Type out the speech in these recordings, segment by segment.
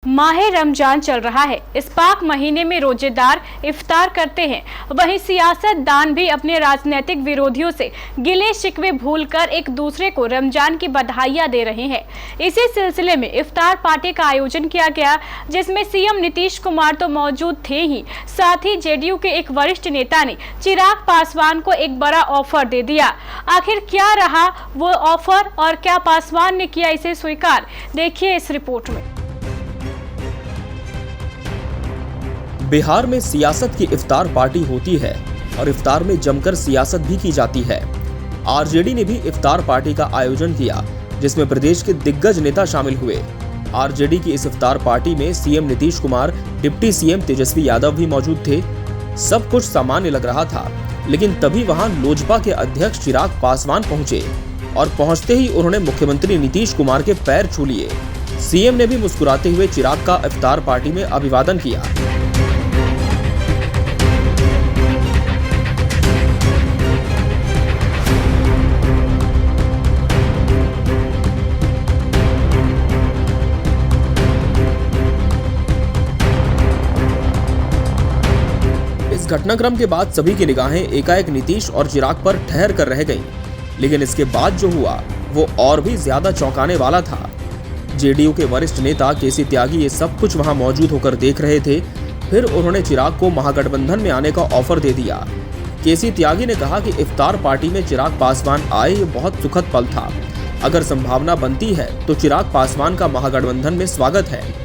माहे रमजान चल रहा है। इस पाक महीने में रोजेदार इफ्तार करते हैं। वहीं सियासतदान भी अपने राजनीतिक विरोधियों से गिले शिकवे भूलकर एक दूसरे को रमजान की बधाइयां दे रहे हैं। इसी सिलसिले में इफ्तार पार्टी का आयोजन किया गया, जिसमें सीएम नीतीश कुमार तो मौजूद थे ही, साथ ही जेडीयू के एक वरिष्ठ नेता ने चिराग पासवान को एक बड़ा ऑफर दे दिया। आखिर क्या रहा वो ऑफर और क्या पासवान ने किया इसे स्वीकार, देखिए इस रिपोर्ट में। बिहार में सियासत की इफ्तार पार्टी होती है और इफ्तार में जमकर सियासत भी की जाती है। आरजेडी ने भी इफ्तार पार्टी का आयोजन किया, जिसमें प्रदेश के दिग्गज नेता शामिल हुए। आरजेडी की इस इफ्तार पार्टी में CM Nitish Kumar, deputy CM Tejashwi Yadav भी मौजूद थे। सब कुछ सामान्य लग रहा था, लेकिन तभी वहां लोजपा के अध्यक्ष चिराग पासवान पहुंचे और पहुंचते ही उन्होंने मुख्यमंत्री नीतीश कुमार के पैर छू लिए। सीएम ने भी मुस्कुराते हुए चिराग का इफ्तार पार्टी में अभिवादन किया। घटनाक्रम के बाद सभी की निगाहें एकाएक नीतीश और चिराग पर ठहर कर रह गईं, लेकिन इसके बाद जो हुआ वो और भी ज्यादा चौंकाने वाला था। जेडीयू के वरिष्ठ नेता केसी त्यागी ये सब कुछ वहां मौजूद होकर देख रहे थे। फिर उन्होंने चिराग को महागठबंधन में आने का ऑफर दे दिया। केसी त्यागी ने कहा कि इफ्तार पार्टी में चिराग पासवान आए ये बहुत सुखद पल था। अगर संभावना बनती है तो चिराग पासवान का महागठबंधन में स्वागत है।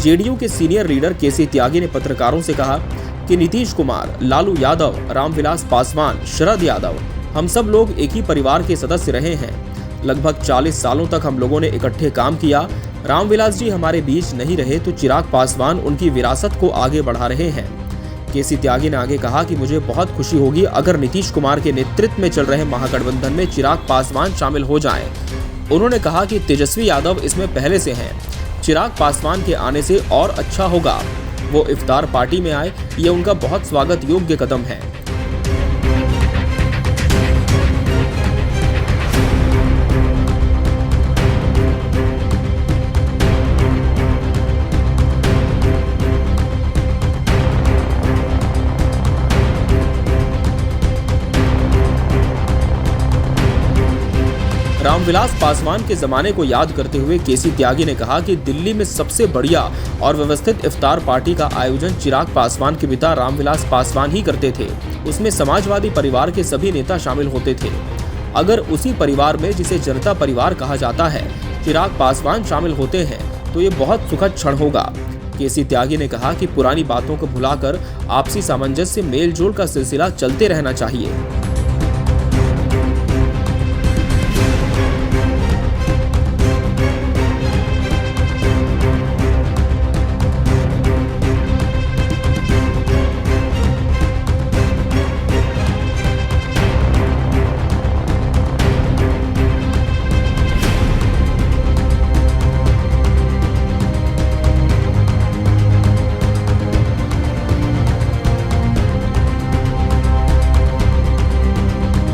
जेडीयू के सीनियर लीडर केसी त्यागी ने पत्रकारों से कहा कि नीतीश कुमार, लालू यादव, रामविलास पासवान, शरद यादव, हम सब लोग एक ही परिवार के सदस्य रहे हैं। लगभग 40 सालों तक हम लोगों ने इकट्ठे काम किया। रामविलास जी हमारे बीच नहीं रहे तो चिराग पासवान उनकी विरासत को आगे बढ़ा रहे हैं। केसी त्यागी ने आगे कहा कि मुझे बहुत खुशी होगी अगर नीतीश कुमार के नेतृत्व में चल रहे महागठबंधन में चिराग पासवान शामिल हो जाएं। उन्होंने कहा कि तेजस्वी यादव इसमें पहले से हैं। चिराग पासवान के आने से और अच्छा होगा। वो इफ्तार पार्टी में आए, ये उनका बहुत स्वागत योग्य कदम है। रामविलास पासवान के जमाने को याद करते हुए केसी त्यागी ने कहा कि दिल्ली में सबसे बढ़िया और व्यवस्थित इफ्तार पार्टी का आयोजन चिराग पासवान के पिता रामविलास पासवान ही करते थे। उसमें समाजवादी परिवार के सभी नेता शामिल होते थे। अगर उसी परिवार में, जिसे जनता परिवार कहा जाता है, चिराग पासवान शामिल होते हैं तो ये बहुत सुखद क्षण होगा। केसी त्यागी ने कहा कि पुरानी बातों को भुलाकर आपसी सामंजस्य, मेल जोल का सिलसिला चलते रहना चाहिए।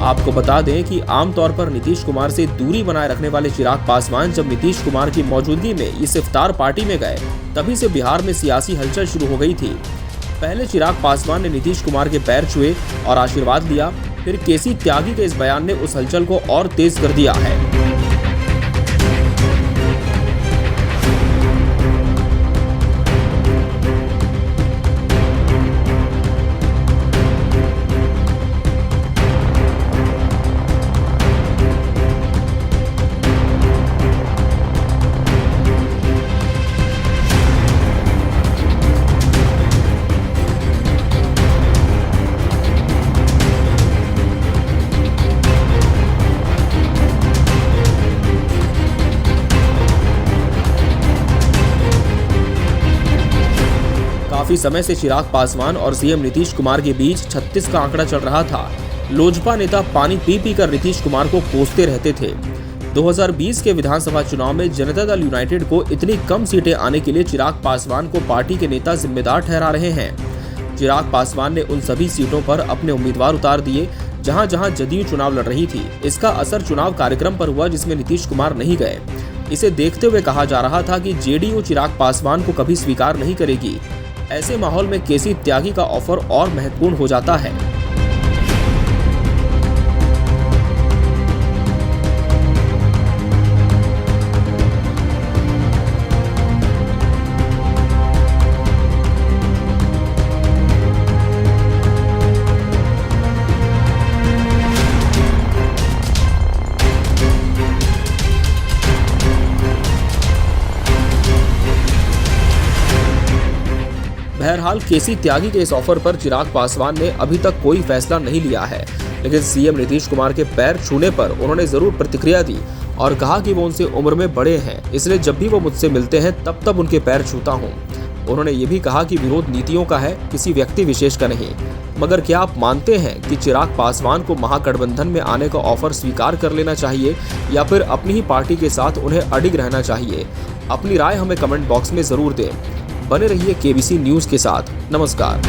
आपको बता दें कि आमतौर पर नीतीश कुमार से दूरी बनाए रखने वाले चिराग पासवान जब नीतीश कुमार की मौजूदगी में इस इफ्तार पार्टी में गए, तभी से बिहार में सियासी हलचल शुरू हो गई थी। पहले चिराग पासवान ने नीतीश कुमार के पैर छुए और आशीर्वाद लिया। फिर केसी त्यागी के इस बयान ने उस हलचल को और तेज कर दिया है। काफी समय से चिराग पासवान और सीएम नीतीश कुमार के बीच 36 का आंकड़ा चल रहा था। लोजपा नेता पानी पी पी कर नीतीश कुमार को कोसते रहते थे। 2020 के विधानसभा चुनाव में जनता दल यूनाइटेड को इतनी कम सीटें आने के लिए चिराग पासवान को पार्टी के नेता जिम्मेदार ठहरा रहे हैं। चिराग पासवान ने उन सभी सीटों पर अपने उम्मीदवार उतार दिए जहां जहां जदयू चुनाव लड़ रही थी। इसका असर चुनाव कार्यक्रम पर हुआ जिसमें नीतीश कुमार नहीं गए। इसे देखते हुए कहा जा रहा था कि जेडीयू चिराग पासवान को कभी स्वीकार नहीं करेगी। ऐसे माहौल में केसी त्यागी का ऑफर और महत्वपूर्ण हो जाता है। बहरहाल केसी त्यागी के इस ऑफर पर चिराग पासवान ने अभी तक कोई फैसला नहीं लिया है, लेकिन सीएम नीतीश कुमार के पैर छूने पर उन्होंने जरूर प्रतिक्रिया दी और कहा कि वो उनसे उम्र में बड़े हैं, इसलिए जब भी वो मुझसे मिलते हैं तब उनके पैर छूता हूँ। उन्होंने ये भी कहा कि विरोध नीतियों का है, किसी व्यक्ति विशेष का नहीं। मगर क्या आप मानते हैं कि चिराग पासवान को महागठबंधन में आने का ऑफर स्वीकार कर लेना चाहिए या फिर अपनी ही पार्टी के साथ उन्हें अडिग रहना चाहिए? अपनी राय हमें कमेंट बॉक्स में जरूर दें। बने रहिए केबीसी न्यूज के साथ। नमस्कार।